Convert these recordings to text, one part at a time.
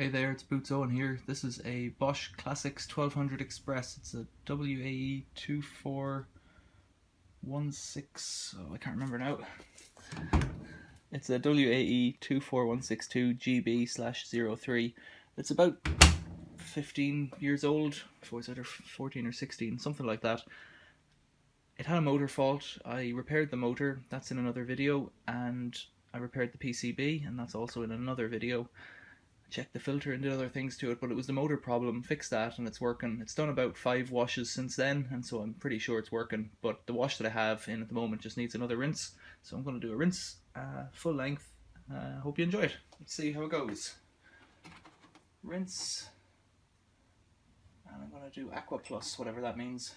Hey there, it's Boots Owen here. This is a Bosch Classics 1200 Express. It's a WAE 2416. Oh, I can't remember now. It's a WAE 24162 GB/03. It's about 15 years old. So it's either 14 or 16, something like that. It had a motor fault. I repaired the motor. That's in another video, and I repaired the PCB, and that's also in another video. Checked the filter and did other things to it, but it was the motor problem. Fixed that and it's working. It's done about 5 washes since then, and so I'm pretty sure it's working, but the wash that I have in at the moment just needs another rinse, so I'm going to do a rinse full length. Hope you enjoy it. Let's see how it goes. Rinse, and I'm going to do Aqua Plus, whatever that means.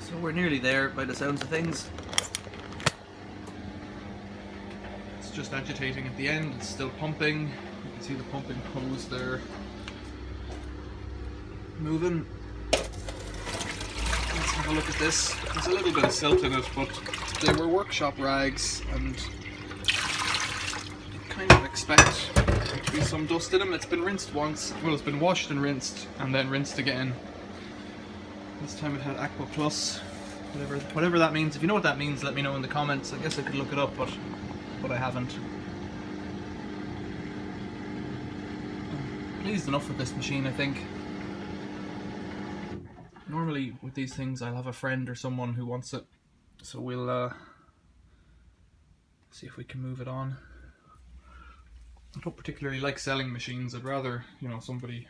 So we're nearly there by the sounds of things. It's just agitating at the end, it's still pumping. You can see the pumping hose there moving. Let's have a look at this. There's a little bit of silt in it, but they were workshop rags and you kind of expect there to be some dust in them. It's been rinsed once, well, it's been washed and rinsed and then rinsed again. This time it had Aqua Plus, whatever that means. If you know what that means, let me know in the comments. I guess I could look it up, but I haven't. I'm pleased enough with this machine, I think. Normally with these things I'll have a friend or someone who wants it, so we'll see if we can move it on. I don't particularly like selling machines. I'd rather, you know, somebody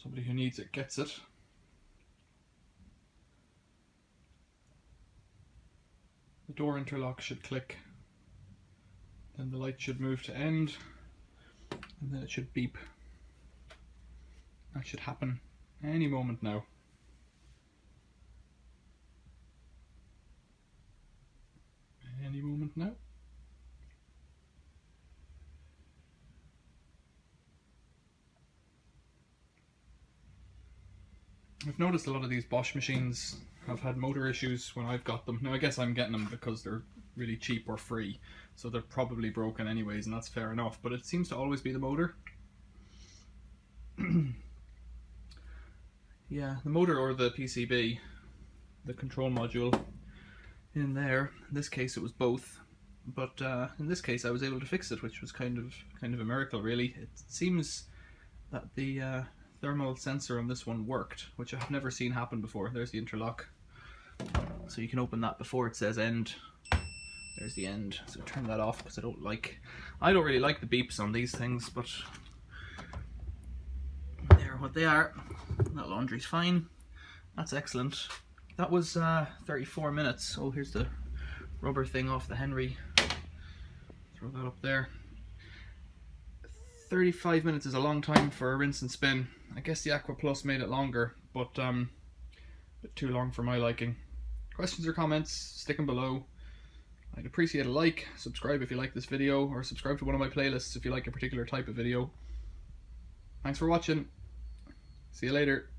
who needs it gets it. The door interlock should click, then the light should move to end, and then it should beep. That should happen any moment now. Any moment now. I've noticed a lot of these Bosch machines have had motor issues when I've got them. Now I guess I'm getting them because they're really cheap or free, so they're probably broken anyways, and that's fair enough, but it seems to always be the motor. Yeah, the motor or the PCB, the control module in there. In this case it was both, but in this case I was able to fix it, which was kind of a miracle really. It seems that the thermal sensor on this one worked, which I've never seen happen before. There's the interlock, so you can open that before it says end. There's the end, so turn that off because I don't really like the beeps on these things, but they're what they are. That laundry's fine. That's excellent. That was 34 minutes. Oh, here's the rubber thing off the Henry. Throw that up there. 35 minutes is a long time for a rinse and spin. I guess the Aqua Plus made it longer, but a bit too long for my liking. Questions or comments, stick them below. I'd appreciate a like, subscribe if you like this video, or subscribe to one of my playlists if you like a particular type of video. Thanks for watching. See you later.